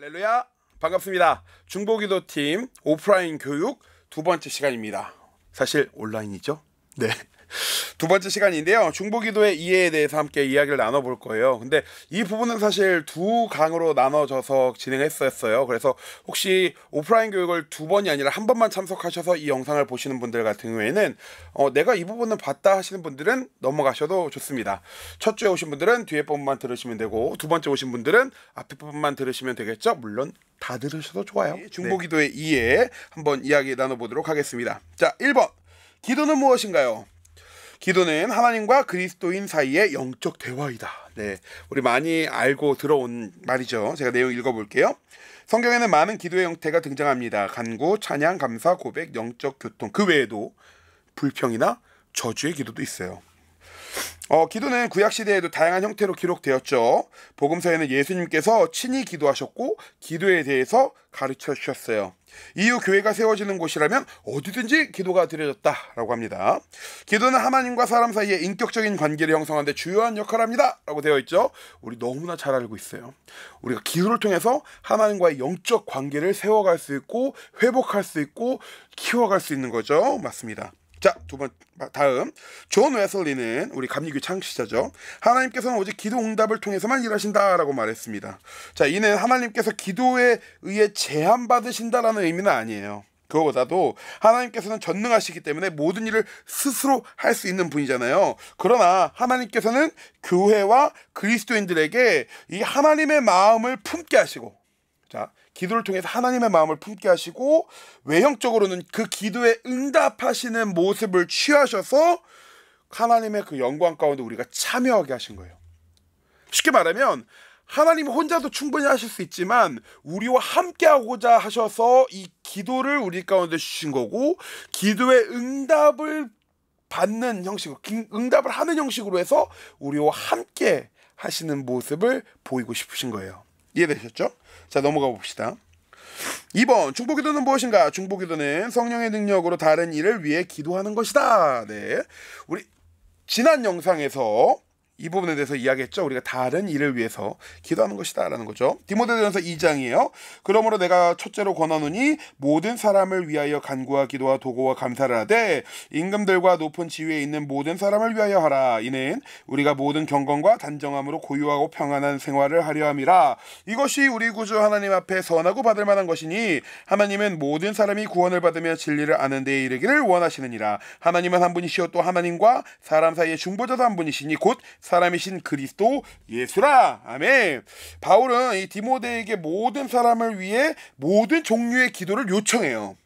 할렐루야, 반갑습니다. 중보기도팀 오프라인 교육 두 번째 시간입니다. 사실 온라인이죠? 네. 두 번째 시간인데요. 중보기도의 이해에 대해서 함께 이야기를 나눠볼 거예요. 근데 이 부분은 사실 두 강으로 나눠져서 진행했었어요. 그래서 혹시 오프라인 교육을 두 번이 아니라 한 번만 참석하셔서 이 영상을 보시는 분들 같은 경우에는 내가 이 부분은 봤다 하시는 분들은 넘어가셔도 좋습니다. 첫 주에 오신 분들은 뒤에 부분만 들으시면 되고, 두 번째 오신 분들은 앞에 부분만 들으시면 되겠죠? 물론 다 들으셔도 좋아요. 중보기도의 이해 한번 이야기 나눠보도록 하겠습니다. 자, 1번. 기도는 무엇인가요? 기도는 하나님과 그리스도인 사이의 영적 대화이다. 네, 우리 많이 알고 들어온 말이죠. 제가 내용 읽어볼게요. 성경에는 많은 기도의 형태가 등장합니다. 간구, 찬양, 감사, 고백, 영적 교통. 그 외에도 불평이나 저주의 기도도 있어요. 기도는 구약시대에도 다양한 형태로 기록되었죠. 복음서에는 예수님께서 친히 기도하셨고 기도에 대해서 가르쳐 주셨어요. 이후 교회가 세워지는 곳이라면 어디든지 기도가 드려졌다라고 합니다. 기도는 하나님과 사람 사이의 인격적인 관계를 형성하는 데 주요한 역할을 합니다 라고 되어 있죠. 우리 너무나 잘 알고 있어요. 우리가 기도를 통해서 하나님과의 영적 관계를 세워갈 수 있고 회복할 수 있고 키워갈 수 있는 거죠. 맞습니다. 자, 다음 존 웨슬리는 우리 감리교 창시자죠. 하나님께서는 오직 기도 응답을 통해서만 일하신다라고 말했습니다. 자, 이는 하나님께서 기도에 의해 제한받으신다라는 의미는 아니에요. 그거보다도 하나님께서는 전능하시기 때문에 모든 일을 스스로 할 수 있는 분이잖아요. 그러나 하나님께서는 교회와 그리스도인들에게 이 하나님의 마음을 품게 하시고, 자, 기도를 통해서 하나님의 마음을 품게 하시고 외형적으로는 그 기도에 응답하시는 모습을 취하셔서 하나님의 그 영광 가운데 우리가 참여하게 하신 거예요. 쉽게 말하면 하나님 혼자도 충분히 하실 수 있지만 우리와 함께 하고자 하셔서 이 기도를 우리 가운데 주신 거고, 기도의 응답을 받는 형식, 응답을 하는 형식으로 해서 우리와 함께 하시는 모습을 보이고 싶으신 거예요. 이해되셨죠? 자, 넘어가 봅시다. 2번, 중보기도는 무엇인가? 중보기도는 성령의 능력으로 다른 일을 위해 기도하는 것이다. 네, 우리 지난 영상에서 이 부분에 대해서 이야기했죠. 우리가 다른 일을 위해서 기도하는 것이다 라는 거죠. 디모데전서 2장이에요. 그러므로 내가 첫째로 권하노니 모든 사람을 위하여 간구와 기도와 도구와 감사를 하되 임금들과 높은 지위에 있는 모든 사람을 위하여 하라. 이는 우리가 모든 경건과 단정함으로 고요하고 평안한 생활을 하려 함이라. 이것이 우리 구주 하나님 앞에 선하고 받을 만한 것이니 하나님은 모든 사람이 구원을 받으며 진리를 아는 데에 이르기를 원하시느니라. 하나님은 한 분이시요 또 하나님과 사람 사이의 중보자도 한 분이시니 곧 사람이신 그리스도 예수라. 아멘. 바울은 이 디모데에게 모든 사람을 위해 모든 종류의 기도를 요청해요.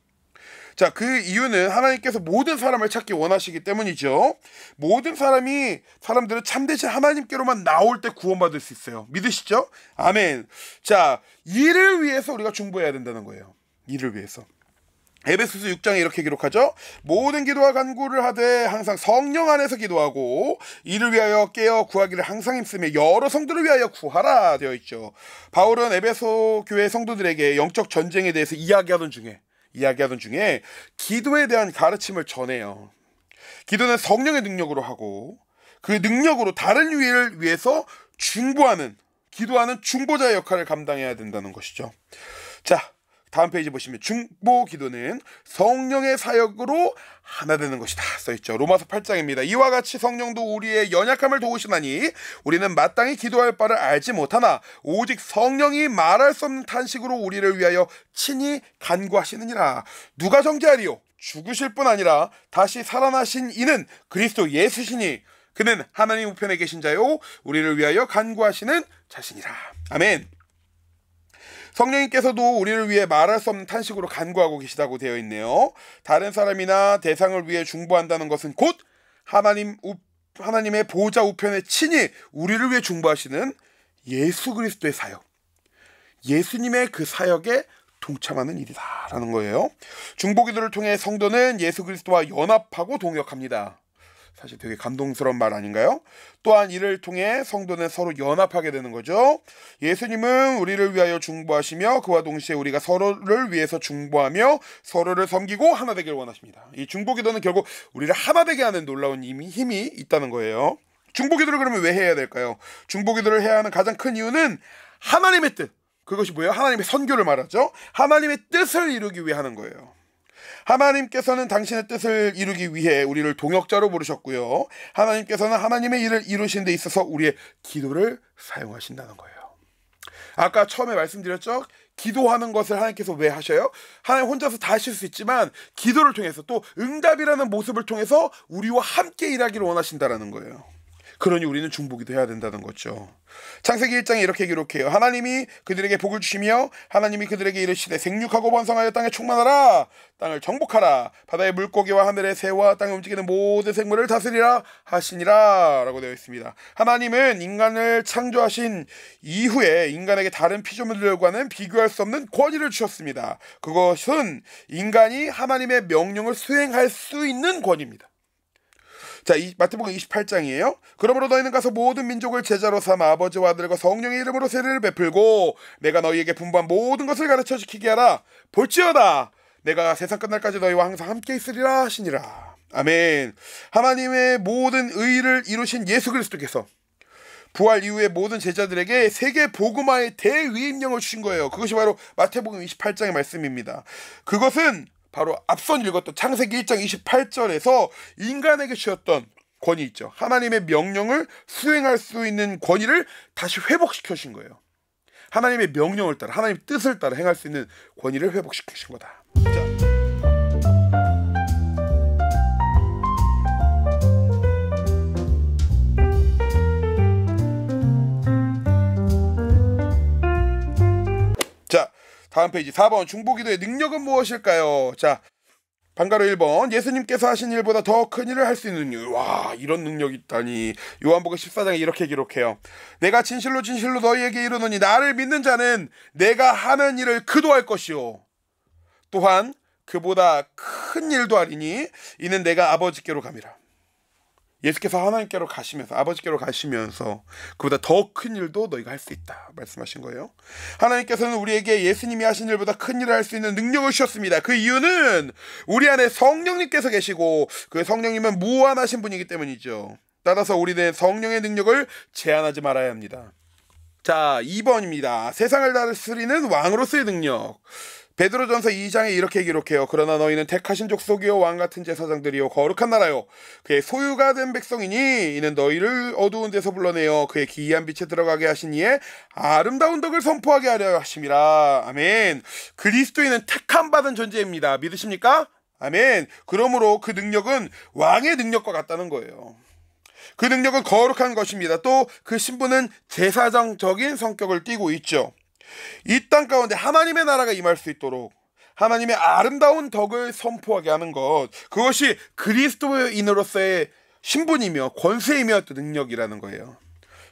자, 그 이유는 하나님께서 모든 사람을 찾기 원하시기 때문이죠. 모든 사람들은 참되신 하나님께로만 나올 때 구원받을 수 있어요. 믿으시죠? 아멘. 자, 이를 위해서 우리가 중보해야 된다는 거예요. 이를 위해서. 에베소서 6장에 이렇게 기록하죠. 모든 기도와 간구를 하되 항상 성령 안에서 기도하고 이를 위하여 깨어 구하기를 항상 힘쓰며 여러 성도를 위하여 구하라 되어 있죠. 바울은 에베소 교회 성도들에게 영적 전쟁에 대해서 이야기하던 중에 기도에 대한 가르침을 전해요. 기도는 성령의 능력으로 하고 그 능력으로 다른 일을 위해서 기도하는 중보자의 역할을 감당해야 된다는 것이죠. 자, 다음 페이지 보시면 중보 기도는 성령의 사역으로 하나 되는 것이다 써있죠. 로마서 8장입니다. 이와 같이 성령도 우리의 연약함을 도우시나니 우리는 마땅히 기도할 바를 알지 못하나 오직 성령이 말할 수 없는 탄식으로 우리를 위하여 친히 간구하시느니라. 누가 정죄하리요? 죽으실 뿐 아니라 다시 살아나신 이는 그리스도 예수시니 그는 하나님 우편에 계신 자요 우리를 위하여 간구하시는 자신이라. 아멘. 성령님께서도 우리를 위해 말할 수 없는 탄식으로 간구하고 계시다고 되어 있네요. 다른 사람이나 대상을 위해 중보한다는 것은 곧 하나님의 보좌 우편에 친히 우리를 위해 중보하시는 예수 그리스도의 사역, 예수님의 그 사역에 동참하는 일이다라는 거예요. 중보기도를 통해 성도는 예수 그리스도와 연합하고 동역합니다. 사실 되게 감동스러운 말 아닌가요? 또한 이를 통해 성도는 서로 연합하게 되는 거죠. 예수님은 우리를 위하여 중보하시며 그와 동시에 우리가 서로를 위해서 중보하며 서로를 섬기고 하나 되길 원하십니다. 이 중보기도는 결국 우리를 하나 되게 하는 놀라운 힘이 있다는 거예요. 중보기도를 그러면 왜 해야 될까요? 중보기도를 해야 하는 가장 큰 이유는 하나님의 뜻, 그것이 뭐예요? 하나님의 선교를 말하죠. 하나님의 뜻을 이루기 위해 하는 거예요. 하나님께서는 당신의 뜻을 이루기 위해 우리를 동역자로 부르셨고요. 하나님께서는 하나님의 일을 이루신 데 있어서 우리의 기도를 사용하신다는 거예요. 아까 처음에 말씀드렸죠? 기도하는 것을 하나님께서 왜 하셔요? 하나님 혼자서 다 하실 수 있지만 기도를 통해서 또 응답이라는 모습을 통해서 우리와 함께 일하기를 원하신다라는 거예요. 그러니 우리는 중보기도 해야 된다는 거죠. 창세기 1장에 이렇게 기록해요. 하나님이 그들에게 복을 주시며 하나님이 그들에게 이르시되 생육하고 번성하여 땅에 충만하라. 땅을 정복하라. 바다의 물고기와 하늘의 새와 땅에 움직이는 모든 생물을 다스리라 하시니라 라고 되어 있습니다. 하나님은 인간을 창조하신 이후에 인간에게 다른 피조물들과는 비교할 수 없는 권위를 주셨습니다. 그것은 인간이 하나님의 명령을 수행할 수 있는 권위입니다. 자, 마태복음 28장이에요. 그러므로 너희는 가서 모든 민족을 제자로 삼아 아버지와 아들과 성령의 이름으로 세례를 베풀고 내가 너희에게 분부한 모든 것을 가르쳐 지키게 하라. 볼지어다 내가 세상 끝날까지 너희와 항상 함께 있으리라 하시니라. 아멘. 하나님의 모든 의를 이루신 예수 그리스도께서 부활 이후에 모든 제자들에게 세계 복음화의 대위임령을 주신 거예요. 그것이 바로 마태복음 28장의 말씀입니다. 그것은 바로 앞선 읽었던 창세기 1장 28절에서 인간에게 주셨던 권위 있죠. 하나님의 명령을 수행할 수 있는 권위를 다시 회복시켜 주신 거예요. 하나님의 명령을 따라 하나님의 뜻을 따라 행할 수 있는 권위를 회복시켜 주신 거다. 자, 다음 페이지 4번 중보기도의 능력은 무엇일까요? 자, 방가로 1번 예수님께서 하신 일보다 더 큰 일을 할 수 있는 능력. 와, 이런 능력이 있다니. 요한복음 14장에 이렇게 기록해요. 내가 진실로 진실로 너희에게 이르노니 나를 믿는 자는 내가 하는 일을 그도 할 것이요 또한 그보다 큰 일도 하리니 이는 내가 아버지께로 감이라. 예수께서 하나님께로 가시면서 아버지께로 가시면서 그보다 더 큰 일도 너희가 할 수 있다 말씀하신 거예요. 하나님께서는 우리에게 예수님이 하신 일보다 큰 일을 할 수 있는 능력을 주셨습니다. 그 이유는 우리 안에 성령님께서 계시고 그 성령님은 무한하신 분이기 때문이죠. 따라서 우리는 성령의 능력을 제한하지 말아야 합니다. 자, 2번입니다. 세상을 다스리는 왕으로서의 능력. 베드로전서 2장에 이렇게 기록해요. 그러나 너희는 택하신 족속이요 왕같은 제사장들이요 거룩한 나라요 그의 소유가 된 백성이니 이는 너희를 어두운 데서 불러내어 그의 기이한 빛에 들어가게 하신 이의 아름다운 덕을 선포하게 하려 하심이라. 아멘. 그리스도인은 택함 받은 존재입니다. 믿으십니까? 아멘. 그러므로 그 능력은 왕의 능력과 같다는 거예요. 그 능력은 거룩한 것입니다. 또 그 신분은 제사장적인 성격을 띠고 있죠. 이 땅 가운데 하나님의 나라가 임할 수 있도록 하나님의 아름다운 덕을 선포하게 하는 것, 그것이 그리스도인으로서의 신분이며 권세이며 또 능력이라는 거예요.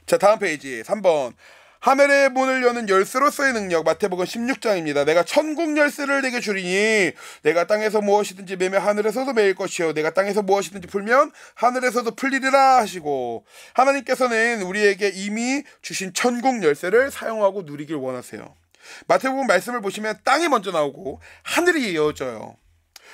자, 다음 페이지 3번 하늘의 문을 여는 열쇠로서의 능력. 마태복음 16장입니다. 내가 천국 열쇠를 내게 주리니 내가 땅에서 무엇이든지 매면 하늘에서도 매일 것이요 내가 땅에서 무엇이든지 풀면 하늘에서도 풀리리라 하시고, 하나님께서는 우리에게 이미 주신 천국 열쇠를 사용하고 누리길 원하세요. 마태복음 말씀을 보시면 땅이 먼저 나오고 하늘이 이어져요.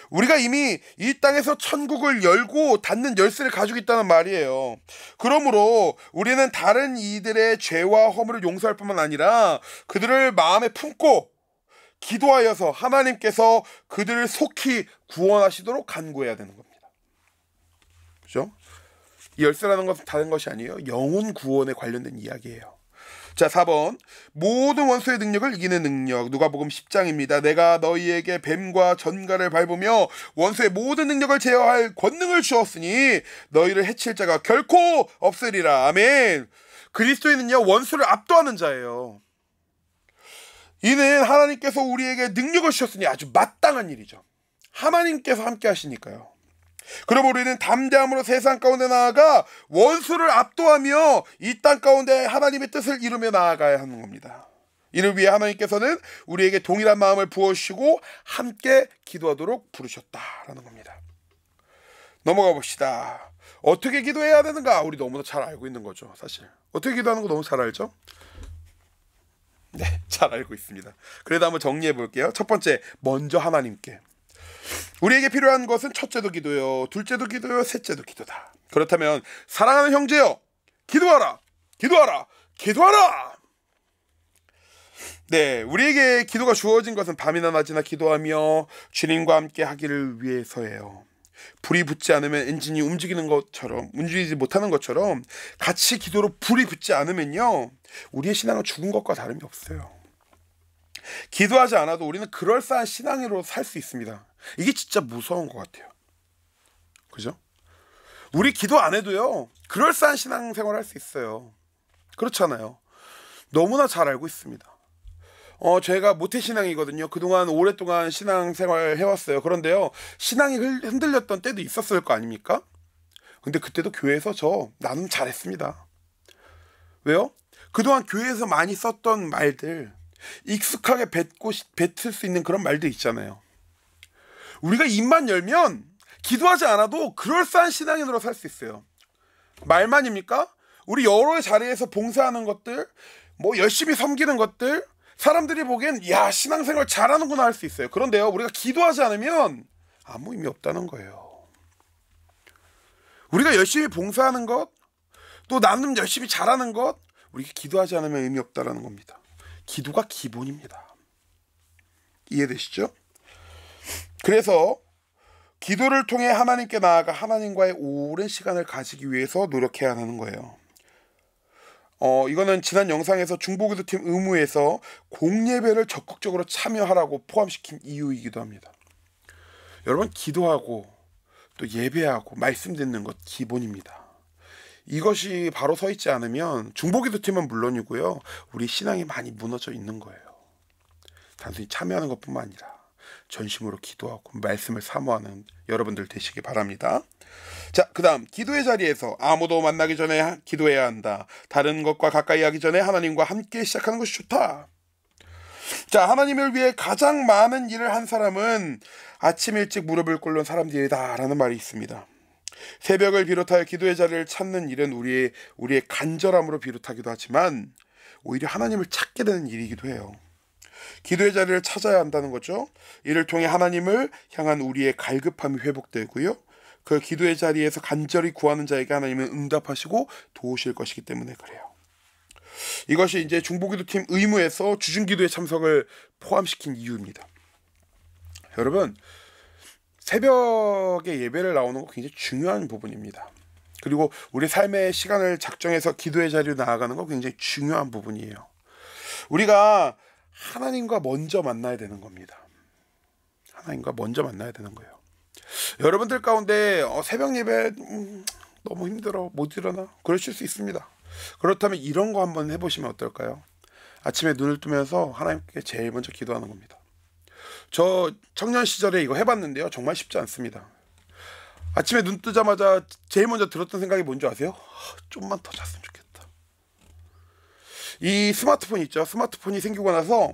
우리가 이미 이 땅에서 천국을 열고 닫는 열쇠를 가지고 있다는 말이에요. 그러므로 우리는 다른 이들의 죄와 허물을 용서할 뿐만 아니라 그들을 마음에 품고 기도하여서 하나님께서 그들을 속히 구원하시도록 간구해야 되는 겁니다. 그렇죠? 이 열쇠라는 것은 다른 것이 아니에요. 영혼 구원에 관련된 이야기예요. 자, 4번 모든 원수의 능력을 이기는 능력. 누가복음 10장입니다. 내가 너희에게 뱀과 전갈을 밟으며 원수의 모든 능력을 제어할 권능을 주었으니 너희를 해칠 자가 결코 없으리라. 아멘. 그리스도인은요 원수를 압도하는 자예요. 이는 하나님께서 우리에게 능력을 주셨으니 아주 마땅한 일이죠. 하나님께서 함께 하시니까요. 그럼 우리는 담대함으로 세상 가운데 나아가 원수를 압도하며 이 땅 가운데 하나님의 뜻을 이루며 나아가야 하는 겁니다. 이를 위해 하나님께서는 우리에게 동일한 마음을 부어주시고 함께 기도하도록 부르셨다라는 겁니다. 넘어가 봅시다. 어떻게 기도해야 되는가? 우리 너무나 잘 알고 있는 거죠. 사실 어떻게 기도하는 거 너무 잘 알죠? 네, 잘 알고 있습니다. 그래도 한번 정리해 볼게요. 첫 번째, 먼저 하나님께. 우리에게 필요한 것은 첫째도 기도요, 둘째도 기도요, 셋째도 기도다. 그렇다면 사랑하는 형제여, 기도하라, 기도하라, 기도하라. 네, 우리에게 기도가 주어진 것은 밤이나 낮이나 기도하며 주님과 함께 하기를 위해서예요. 불이 붙지 않으면 엔진이 움직이지 못하는 것처럼 같이 기도로 불이 붙지 않으면요, 우리의 신앙은 죽은 것과 다름이 없어요. 기도하지 않아도 우리는 그럴싸한 신앙으로 살 수 있습니다. 이게 진짜 무서운 것 같아요. 그죠? 우리 기도 안 해도요, 그럴싸한 신앙생활 할 수 있어요. 그렇잖아요. 너무나 잘 알고 있습니다. 제가 모태신앙이거든요. 그동안 오랫동안 신앙생활 해왔어요. 그런데요, 신앙이 흔들렸던 때도 있었을 거 아닙니까? 근데 그때도 교회에서 저 나름 잘했습니다. 왜요? 그동안 교회에서 많이 썼던 말들, 익숙하게 뱉을 수 있는 그런 말들 있잖아요. 우리가 입만 열면 기도하지 않아도 그럴싸한 신앙인으로 살 수 있어요. 말만입니까? 우리 여러 자리에서 봉사하는 것들, 뭐 열심히 섬기는 것들, 사람들이 보기엔 야, 신앙생활 잘하는구나 할 수 있어요. 그런데요, 우리가 기도하지 않으면 아무 의미 없다는 거예요. 우리가 열심히 봉사하는 것, 또 나는 열심히 잘하는 것, 우리가 기도하지 않으면 의미 없다는 겁니다. 기도가 기본입니다. 이해되시죠? 그래서 기도를 통해 하나님께 나아가 하나님과의 오랜 시간을 가지기 위해서 노력해야 하는 거예요. 이거는 지난 영상에서 중보기도팀 의무에서 공예배를 적극적으로 참여하라고 포함시킨 이유이기도 합니다. 여러분, 기도하고 또 예배하고 말씀 듣는 것 기본입니다. 이것이 바로 서 있지 않으면 중보기도팀은 물론이고요, 우리 신앙이 많이 무너져 있는 거예요. 단순히 참여하는 것뿐만 아니라 전심으로 기도하고 말씀을 사모하는 여러분들 되시기 바랍니다. 자, 그 다음, 기도의 자리에서 아무도 만나기 전에 기도해야 한다. 다른 것과 가까이 하기 전에 하나님과 함께 시작하는 것이 좋다. 자, 하나님을 위해 가장 많은 일을 한 사람은 아침 일찍 무릎을 꿇는 사람들이다 라는 말이 있습니다. 새벽을 비롯하여 기도의 자리를 찾는 일은 우리의 간절함으로 비롯하기도 하지만 오히려 하나님을 찾게 되는 일이기도 해요. 기도의 자리를 찾아야 한다는 거죠. 이를 통해 하나님을 향한 우리의 갈급함이 회복되고요, 그 기도의 자리에서 간절히 구하는 자에게 하나님은 응답하시고 도우실 것이기 때문에 그래요. 이것이 이제 중보기도팀 의무에서 주중기도의 참석을 포함시킨 이유입니다. 여러분, 새벽에 예배를 나오는 거 굉장히 중요한 부분입니다. 그리고 우리 삶의 시간을 작정해서 기도의 자리로 나아가는 거 굉장히 중요한 부분이에요. 우리가 하나님과 먼저 만나야 되는 겁니다. 하나님과 먼저 만나야 되는 거예요. 여러분들 가운데 새벽 예배 너무 힘들어, 못 일어나, 그러실 수 있습니다. 그렇다면 이런 거 한번 해보시면 어떨까요? 아침에 눈을 뜨면서 하나님께 제일 먼저 기도하는 겁니다. 저 청년 시절에 이거 해봤는데요, 정말 쉽지 않습니다. 아침에 눈 뜨자마자 제일 먼저 들었던 생각이 뭔지 아세요? 좀만 더 잤으면 좋겠다. 이 스마트폰 있죠? 스마트폰이 생기고 나서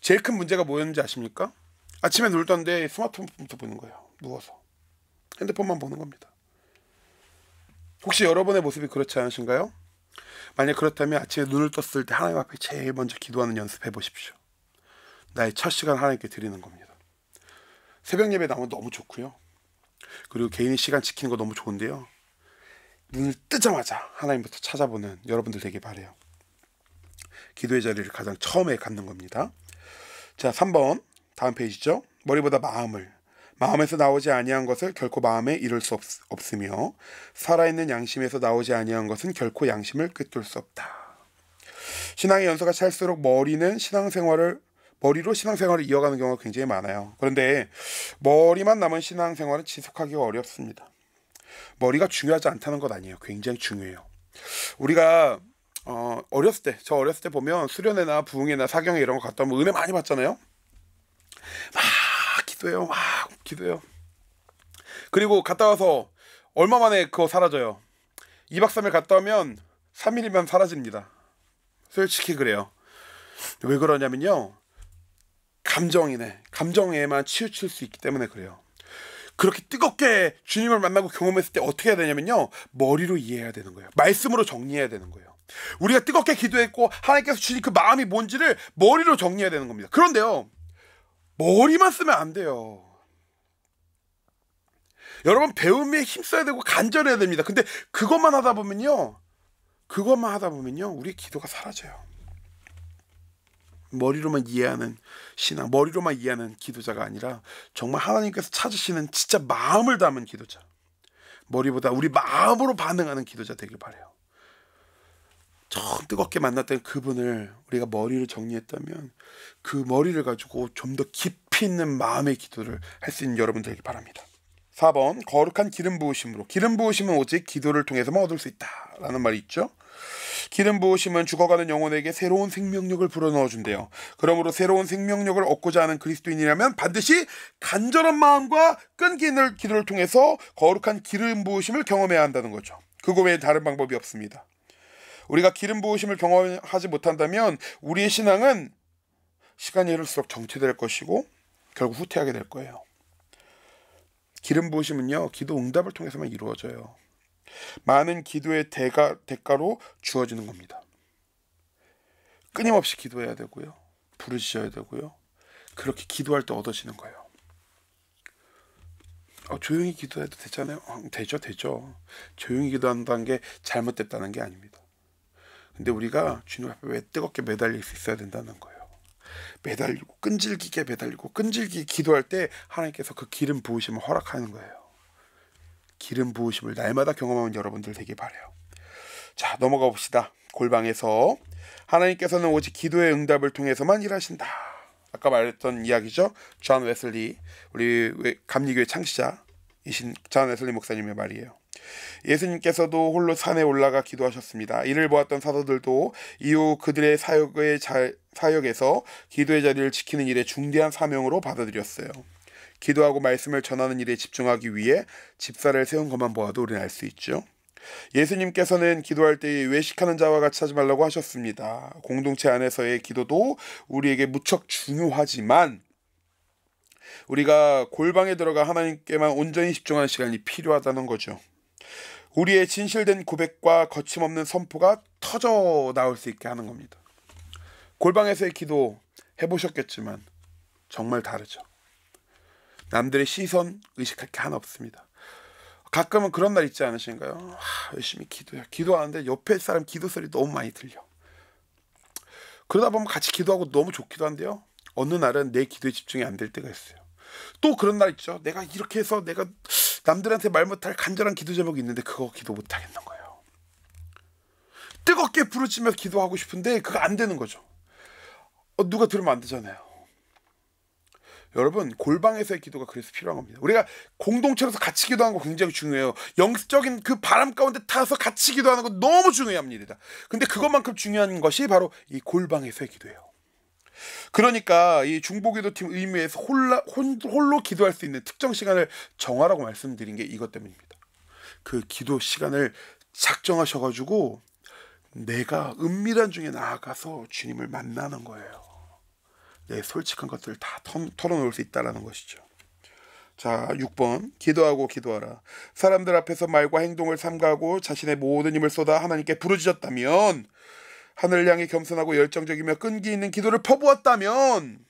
제일 큰 문제가 뭐였는지 아십니까? 아침에 눈을 떴는데 스마트폰부터 보는 거예요. 누워서 핸드폰만 보는 겁니다. 혹시 여러분의 모습이 그렇지 않으신가요? 만약 그렇다면 아침에 눈을 떴을 때 하나님 앞에 제일 먼저 기도하는 연습 해보십시오. 나의 첫 시간 하나님께 드리는 겁니다. 새벽 예배 나오면 너무 좋고요, 그리고 개인의 시간 지키는 거 너무 좋은데요, 눈을 뜨자마자 하나님부터 찾아보는 여러분들 되길 바래요. 기도의 자리를 가장 처음에 갖는 겁니다. 자, 3번 다음 페이지죠. 머리보다 마음에서 나오지 아니한 것을 결코 마음에 이룰 수 없으며 살아있는 양심에서 나오지 아니한 것은 결코 양심을 꿰뚫을 수 없다. 신앙의 연소가 찰수록 머리로 신앙생활을 이어가는 경우가 굉장히 많아요. 그런데 머리만 남은 신앙생활은 지속하기가 어렵습니다. 머리가 중요하지 않다는 것 아니에요. 굉장히 중요해요. 우리가 저 어렸을 때 보면 수련회나 부흥회나 사경회 이런 거 갔다 오면 은혜 많이 받잖아요. 막 기도해요. 그리고 갔다 와서 얼마 만에 그거 사라져요. 2박 3일 갔다 오면 3일이면 사라집니다. 솔직히 그래요. 왜 그러냐면요, 감정에만 치우칠 수 있기 때문에 그래요. 그렇게 뜨겁게 주님을 만나고 경험했을 때 어떻게 해야 되냐면요, 머리로 이해해야 되는 거예요. 말씀으로 정리해야 되는 거예요. 우리가 뜨겁게 기도했고 하나님께서 주신 그 마음이 뭔지를 머리로 정리해야 되는 겁니다. 그런데요, 머리만 쓰면 안 돼요. 여러분, 배움에 힘써야 되고 간절해야 됩니다. 근데 그것만 하다 보면요, 우리 기도가 사라져요. 머리로만 이해하는 신앙, 머리로만 이해하는 기도자가 아니라 정말 하나님께서 찾으시는 진짜 마음을 담은 기도자, 머리보다 우리 마음으로 반응하는 기도자 되길 바라요. 처음 뜨겁게 만났던 그분을 우리가 머리를 정리했다면 그 머리를 가지고 좀 더 깊이 있는 마음의 기도를 할 수 있는 여러분 되길 바랍니다. 4번, 거룩한 기름 부으심으로. 기름 부으심은 오직 기도를 통해서만 얻을 수 있다라는 말이 있죠. 기름 부으심은 죽어가는 영혼에게 새로운 생명력을 불어넣어준대요. 그러므로 새로운 생명력을 얻고자 하는 그리스도인이라면 반드시 간절한 마음과 끈기 있는 기도를 통해서 거룩한 기름 부으심을 경험해야 한다는 거죠. 그거 외에 다른 방법이 없습니다. 우리가 기름 부으심을 경험하지 못한다면 우리의 신앙은 시간이 흐를수록 정체될 것이고 결국 후퇴하게 될 거예요. 기름 부으심은요, 기도 응답을 통해서만 이루어져요. 많은 기도의 대가로 주어지는 겁니다. 끊임없이 기도해야 되고요, 부르짖어야 되고요, 그렇게 기도할 때 얻어지는 거예요. 조용히 기도해도 되잖아요. 되죠. 조용히 기도한다는 게 잘못됐다는 게 아닙니다. 근데 우리가 주님 앞에 왜 뜨겁게 매달릴 수 있어야 된다는 거예요. 매달리고 끈질기게 기도할 때 하나님께서 그 기름 부으심을 허락하는 거예요. 기름 부으심을 날마다 경험하는 여러분들 되길 바라요. 자, 넘어가 봅시다. 골방에서 하나님께서는 오직 기도의 응답을 통해서만 일하신다. 아까 말했던 이야기죠. 존 웨슬리, 우리 감리교회 창시자이신 존 웨슬리 목사님의 말이에요. 예수님께서도 홀로 산에 올라가 기도하셨습니다. 이를 보았던 사도들도 이후 그들의 사역에서 기도의 자리를 지키는 일에 중대한 사명으로 받아들였어요. 기도하고 말씀을 전하는 일에 집중하기 위해 집사를 세운 것만 보아도 우리는 알 수 있죠. 예수님께서는 기도할 때 외식하는 자와 같이 하지 말라고 하셨습니다. 공동체 안에서의 기도도 우리에게 무척 중요하지만 우리가 골방에 들어가 하나님께만 온전히 집중하는 시간이 필요하다는 거죠. 우리의 진실된 고백과 거침없는 선포가 터져 나올 수 있게 하는 겁니다. 골방에서의 기도 해보셨겠지만 정말 다르죠. 남들의 시선 의식할 게 하나 없습니다. 가끔은 그런 날 있지 않으신가요? 열심히 기도하는데 옆에 사람 기도 소리 너무 많이 들려. 그러다 보면 같이 기도하고 너무 좋기도 한데요, 어느 날은 내 기도에 집중이 안 될 때가 있어요. 또 그런 날 있죠. 내가 이렇게 해서 내가 남들한테 말 못할 간절한 기도 제목이 있는데 그거 기도 못 하겠는 거예요. 뜨겁게 부르짖으면서 기도하고 싶은데 그거 안 되는 거죠. 누가 들으면 안 되잖아요. 여러분, 골방에서의 기도가 그래서 필요한 겁니다. 우리가 공동체로서 같이 기도하는 거 굉장히 중요해요. 영적인 그 바람 가운데 타서 같이 기도하는 거 너무 중요합니다. 근데 그것만큼 중요한 것이 바로 이 골방에서의 기도예요. 그러니까 이 중보기도팀 의미에서 홀로 기도할 수 있는 특정 시간을 정하라고 말씀드린 게 이것 때문입니다. 그 기도 시간을 작정하셔가지고 내가 은밀한 중에 나아가서 주님을 만나는 거예요. 내 솔직한 것들을 다 털어놓을 수 있다는 것이죠. 자, 6번, 기도하고 기도하라. 사람들 앞에서 말과 행동을 삼가하고 자신의 모든 힘을 쏟아 하나님께 부르짖었다면, 하늘을 향해 겸손하고 열정적이며 끈기 있는 기도를 퍼부었다면,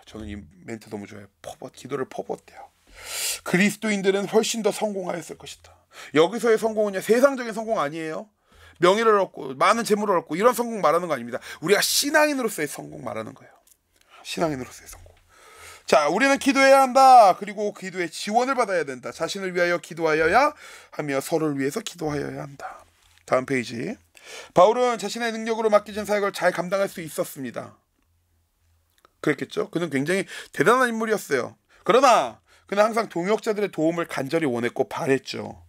저는 이 멘트 너무 좋아요. 기도를 퍼부었대요. 그리스도인들은 훨씬 더 성공하였을 것이다. 여기서의 성공은요, 세상적인 성공 아니에요. 명예를 얻고 많은 재물을 얻고 이런 성공 말하는 거 아닙니다. 우리가 신앙인으로서의 성공 말하는 거예요. 신앙인으로서의 성공. 자, 우리는 기도해야 한다. 그리고 기도의 지원을 받아야 된다. 자신을 위하여 기도하여야 하며 서로를 위해서 기도하여야 한다. 다음 페이지. 바울은 자신의 능력으로 맡겨진 사역을 잘 감당할 수 있었습니다. 그랬겠죠? 그는 굉장히 대단한 인물이었어요. 그러나 그는 항상 동역자들의 도움을 간절히 원했고 바랬죠.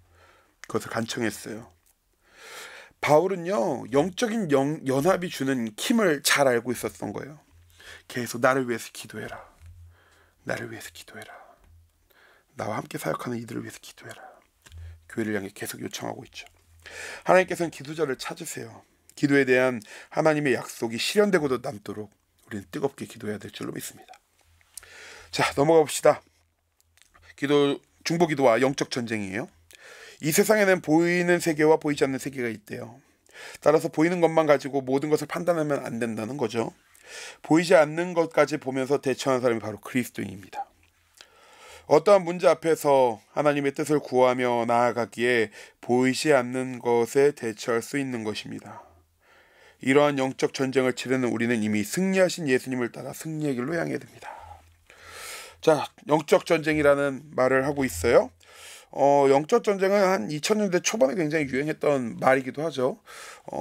그것을 간청했어요. 바울은요, 영적인 연합이 주는 힘을 잘 알고 있었던 거예요. 계속 나를 위해서 기도해라. 나를 위해서 기도해라. 나와 함께 사역하는 이들을 위해서 기도해라. 교회를 향해 계속 요청하고 있죠. 하나님께서는 기도자를 찾으세요. 기도에 대한 하나님의 약속이 실현되고도 남도록 우리는 뜨겁게 기도해야 될 줄로 믿습니다. 자, 넘어가 봅시다. 중보기도와 영적 전쟁이에요. 이 세상에는 보이는 세계와 보이지 않는 세계가 있대요. 따라서 보이는 것만 가지고 모든 것을 판단하면 안 된다는 거죠. 보이지 않는 것까지 보면서 대처하는 사람이 바로 그리스도인입니다. 어떠한 문제 앞에서 하나님의 뜻을 구하며 나아가기에 보이지 않는 것에 대처할 수 있는 것입니다. 이러한 영적 전쟁을 치르는 우리는 이미 승리하신 예수님을 따라 승리의 길로 향해야 됩니다. 자, 영적 전쟁이라는 말을 하고 있어요. 영적 전쟁은 한 2000년대 초반에 굉장히 유행했던 말이기도 하죠.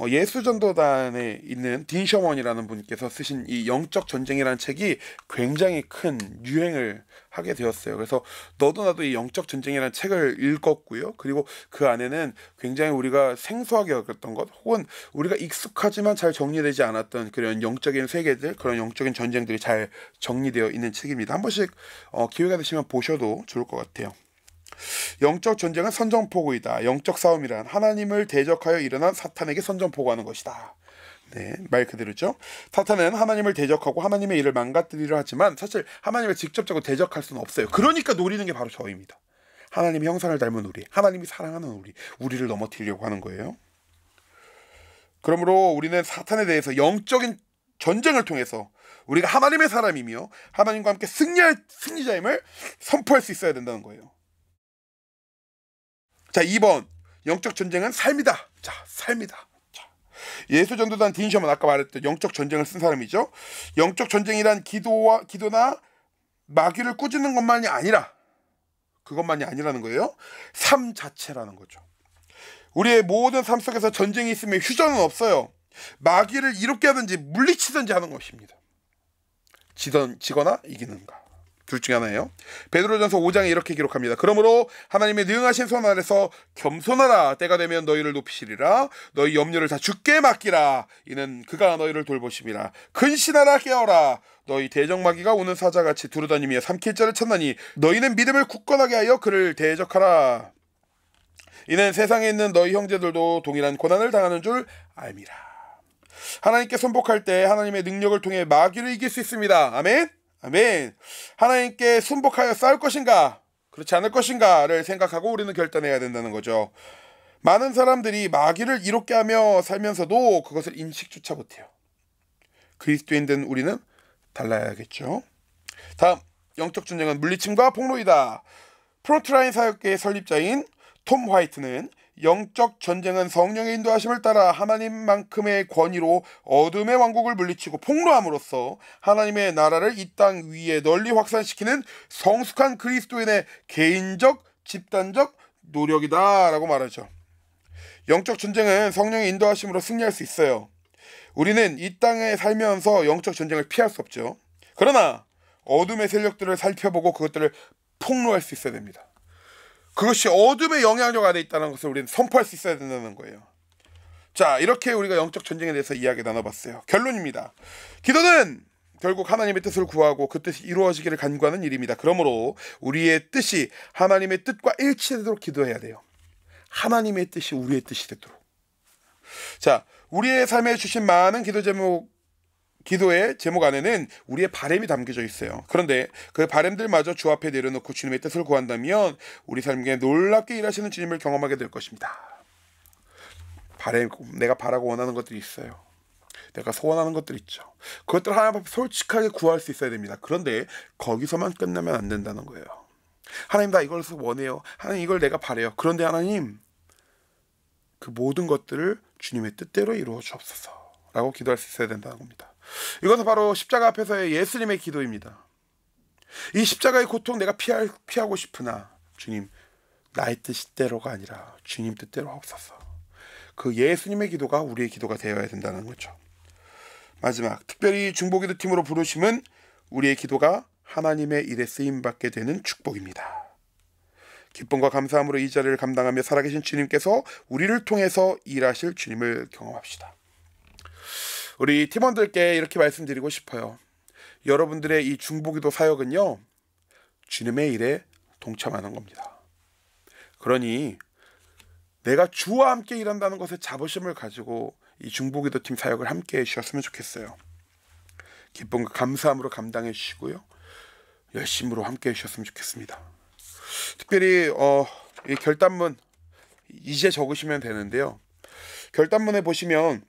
예수전도단에 있는 딘 셔먼이라는 분께서 쓰신 이 영적 전쟁이라는 책이 굉장히 큰 유행을 하게 되었어요. 그래서 너도 나도 이 영적 전쟁이라는 책을 읽었고요. 그리고 그 안에는 굉장히 우리가 생소하게 여겼던 것, 혹은 우리가 익숙하지만 잘 정리되지 않았던 그런 영적인 세계들, 그런 영적인 전쟁들이 잘 정리되어 있는 책입니다. 한 번씩 기회가 되시면 보셔도 좋을 것 같아요. 영적 전쟁은 선전포고이다. 영적 싸움이란 하나님을 대적하여 일어난 사탄에게 선전포고하는 것이다. 네, 말 그대로죠. 사탄은 하나님을 대적하고 하나님의 일을 망가뜨리려 하지만 사실 하나님을 직접적으로 대적할 수는 없어요. 그러니까 노리는 게 바로 저입니다. 하나님의 형상을 닮은 우리, 하나님이 사랑하는 우리를 넘어뜨리려고 하는 거예요. 그러므로 우리는 사탄에 대해서 영적인 전쟁을 통해서 우리가 하나님의 사람이며 하나님과 함께 승리할 승리자임을 선포할 수 있어야 된다는 거예요. 자, 2번 영적 전쟁은 삶이다. 자, 삶이다. 자, 예수전도단 딘 셔먼, 아까 말했던 영적 전쟁을 쓴 사람이죠. 영적 전쟁이란 기도나 마귀를 꾸짖는 것만이 아니라, 그것만이 아니라는 거예요. 삶 자체라는 거죠. 우리의 모든 삶 속에서 전쟁이 있으면 휴전은 없어요. 마귀를 이롭게 하든지 물리치든지 하는 것입니다. 지거나 이기는가, 둘 중에 하나예요. 베드로전서 5장에 이렇게 기록합니다. 그러므로 하나님의 능하신 손 아래서 겸손하라. 때가 되면 너희를 높이시리라. 너희 염려를 다 주께 맡기라. 이는 그가 너희를 돌보심이라. 근신하라, 깨어라. 너희 대적마귀가 오는 사자같이 두루다니며 삼킬 자를 찾나니 너희는 믿음을 굳건하게 하여 그를 대적하라. 이는 세상에 있는 너희 형제들도 동일한 고난을 당하는 줄 알미라. 하나님께 순복할 때 하나님의 능력을 통해 마귀를 이길 수 있습니다. 아멘. 아멘. 하나님께 순복하여 싸울 것인가, 그렇지 않을 것인가를 생각하고 우리는 결단해야 된다는 거죠. 많은 사람들이 마귀를 이롭게 하며 살면서도 그것을 인식조차 못해요. 그리스도인 된 우리는 달라야겠죠. 다음, 영적 전쟁은 물리침과 폭로이다. 프론트라인 사역계의 설립자인 톰 화이트는 영적 전쟁은 성령의 인도하심을 따라 하나님만큼의 권위로 어둠의 왕국을 물리치고 폭로함으로써 하나님의 나라를 이 땅 위에 널리 확산시키는 성숙한 그리스도인의 개인적, 집단적 노력이다 라고 말하죠. 영적 전쟁은 성령의 인도하심으로 승리할 수 있어요. 우리는 이 땅에 살면서 영적 전쟁을 피할 수 없죠. 그러나 어둠의 세력들을 살펴보고 그것들을 폭로할 수 있어야 됩니다. 그것이 어둠의 영향력 안에 있다는 것을 우리는 선포할 수 있어야 된다는 거예요. 자, 이렇게 우리가 영적 전쟁에 대해서 이야기 나눠봤어요. 결론입니다. 기도는 결국 하나님의 뜻을 구하고 그 뜻이 이루어지기를 간구하는 일입니다. 그러므로 우리의 뜻이 하나님의 뜻과 일치되도록 기도해야 돼요. 하나님의 뜻이 우리의 뜻이 되도록. 자, 우리의 삶에 주신 많은 기도의 제목 안에는 우리의 바람이 담겨져 있어요. 그런데 그 바람들마저 주 앞에 내려놓고 주님의 뜻을 구한다면 우리 삶에 놀랍게 일하시는 주님을 경험하게 될 것입니다. 내가 바라고 원하는 것들이 있어요. 내가 소원하는 것들이 있죠. 그것들 하나님 앞에 솔직하게 구할 수 있어야 됩니다. 그런데 거기서만 끝나면 안 된다는 거예요. 하나님, 나 이걸 원해요. 하나님, 이걸 내가 바래요. 그런데 하나님, 그 모든 것들을 주님의 뜻대로 이루어 주옵소서 라고 기도할 수 있어야 된다는 겁니다. 이것은 바로 십자가 앞에서의 예수님의 기도입니다. 이 십자가의 고통 내가 피하고 싶으나 주님, 나의 뜻대로가 아니라 주님 뜻대로 하옵소서. 그 예수님의 기도가 우리의 기도가 되어야 된다는 거죠. 마지막, 특별히 중보기도 팀으로 부르심은 우리의 기도가 하나님의 일에 쓰임받게 되는 축복입니다. 기쁨과 감사함으로 이 자리를 감당하며 살아계신 주님께서 우리를 통해서 일하실 주님을 경험합시다. 우리 팀원들께 이렇게 말씀드리고 싶어요. 여러분들의 이 중보기도 사역은요, 주님의 일에 동참하는 겁니다. 그러니 내가 주와 함께 일한다는 것에 자부심을 가지고 이 중보기도 팀 사역을 함께 해주셨으면 좋겠어요. 기쁨과 감사함으로 감당해 주시고요, 열심으로 함께 해주셨으면 좋겠습니다. 특별히 이 결단문 이제 적으시면 되는데요. 결단문에 보시면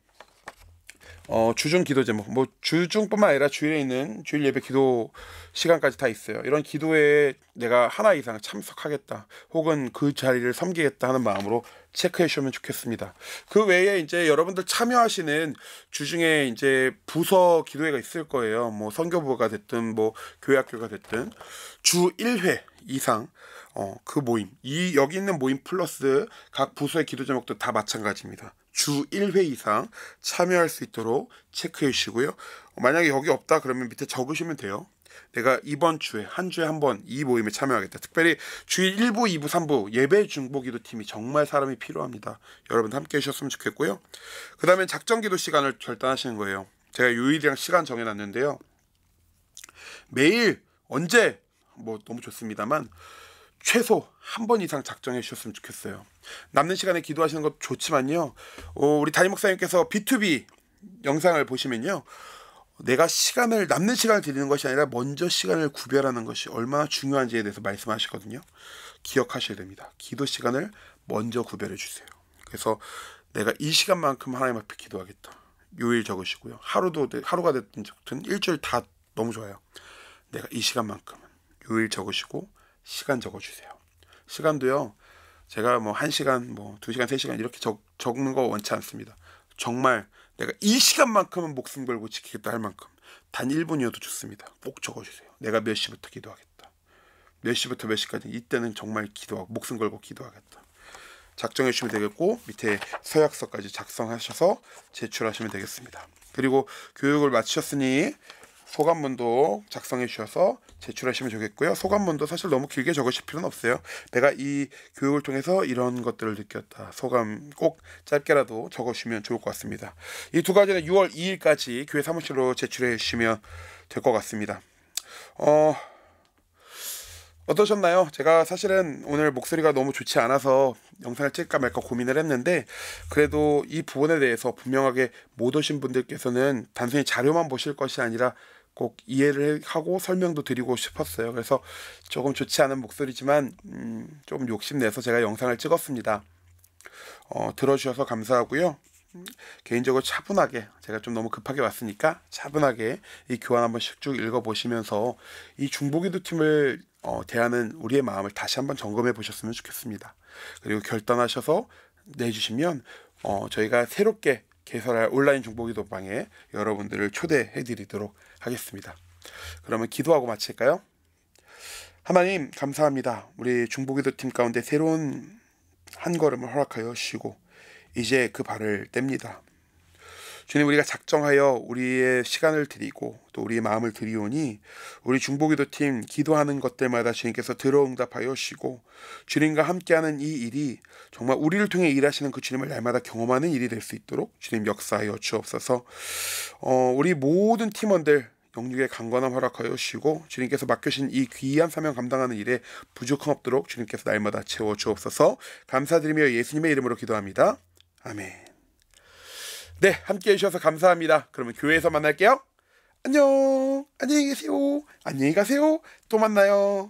주중 기도 제목, 뭐 주중뿐만 아니라 주일에 있는 주일 예배 기도 시간까지 다 있어요. 이런 기도에 내가 하나 이상 참석하겠다, 혹은 그 자리를 섬기겠다 하는 마음으로 체크해 주시면 좋겠습니다. 그 외에 이제 여러분들 참여하시는 주중에 이제 부서 기도회가 있을 거예요. 뭐 선교부가 됐든 뭐 교회학교가 됐든 주 1회 이상 그 모임, 이 여기 있는 모임 플러스 각 부서의 기도 제목도 다 마찬가지입니다. 주 1회 이상 참여할 수 있도록 체크해 주시고요. 만약에 여기 없다 그러면 밑에 적으시면 돼요. 내가 이번 주에 한 주에 한 번 이 모임에 참여하겠다. 특별히 주일 1부, 2부, 3부 예배 중보기도 팀이 정말 사람이 필요합니다. 여러분 함께 해주셨으면 좋겠고요. 그 다음에 작정기도 시간을 결단하시는 거예요. 제가 요일이랑 시간 정해놨는데요. 매일 언제 뭐 너무 좋습니다만 최소 한 번 이상 작정해 주셨으면 좋겠어요. 남는 시간에 기도하시는 것도 좋지만요. 우리 담임 목사님께서 B2B 영상을 보시면요. 내가 남는 시간을 드리는 것이 아니라 먼저 시간을 구별하는 것이 얼마나 중요한지에 대해서 말씀하시거든요. 기억하셔야 됩니다. 기도 시간을 먼저 구별해 주세요. 그래서 내가 이 시간만큼 하나님 앞에 기도하겠다. 요일 적으시고요. 하루가 됐든 일주일 다 너무 좋아요. 내가 이 시간만큼은 요일 적으시고 시간 적어주세요. 시간도요. 제가 뭐 1시간, 뭐 2시간, 3시간 이렇게 적는 거 원치 않습니다. 정말 내가 이 시간만큼은 목숨 걸고 지키겠다 할 만큼 단 1분이어도 좋습니다. 꼭 적어주세요. 내가 몇 시부터 기도하겠다. 몇 시부터 몇 시까지 이때는 정말 기도하고 목숨 걸고 기도하겠다. 작정해 주시면 되겠고 밑에 서약서까지 작성하셔서 제출하시면 되겠습니다. 그리고 교육을 마치셨으니 소감문도 작성해 주셔서 제출하시면 좋겠고요. 소감문도 사실 너무 길게 적으실 필요는 없어요. 내가 이 교육을 통해서 이런 것들을 느꼈다. 소감 꼭 짧게라도 적어주시면 좋을 것 같습니다. 이 두 가지는 6월 2일까지 교회 사무실로 제출해 주시면 될 것 같습니다. 어떠셨나요? 제가 사실은 오늘 목소리가 너무 좋지 않아서 영상을 찍을까 말까 고민을 했는데, 그래도 이 부분에 대해서 분명하게 못 오신 분들께서는 단순히 자료만 보실 것이 아니라 꼭 이해를 하고 설명도 드리고 싶었어요. 그래서 조금 좋지 않은 목소리지만 조금 욕심내서 제가 영상을 찍었습니다. 들어주셔서 감사하고요. 개인적으로 차분하게, 제가 좀 너무 급하게 왔으니까 차분하게 이 교환 한 번씩 쭉 읽어보시면서 이 중보기도 팀을 대하는 우리의 마음을 다시 한번 점검해 보셨으면 좋겠습니다. 그리고 결단하셔서 내주시면 저희가 새롭게 개설할 온라인 중보기도방에 여러분들을 초대해 드리도록 하겠습니다. 그러면 기도하고 마칠까요? 하나님 감사합니다. 우리 중보기도팀 가운데 새로운 한 걸음을 허락하여 주시고 이제 그 발을 뗍니다. 주님, 우리가 작정하여 우리의 시간을 드리고 또 우리의 마음을 드리오니 우리 중보기도팀 기도하는 것들마다 주님께서 들어응답하여 주시고 주님과 함께하는 이 일이 정말 우리를 통해 일하시는 그 주님을 날마다 경험하는 일이 될 수 있도록 주님 역사하여 주옵소서. 우리 모든 팀원들 영육의 강건함 허락하여 주시고 주님께서 맡겨신 이 귀한 사명 감당하는 일에 부족함 없도록 주님께서 날마다 채워 주옵소서. 감사드리며 예수님의 이름으로 기도합니다. 아멘. 네, 함께해 주셔서 감사합니다. 그러면 교회에서 만날게요. 안녕. 안녕히 계세요. 안녕히 가세요. 또 만나요.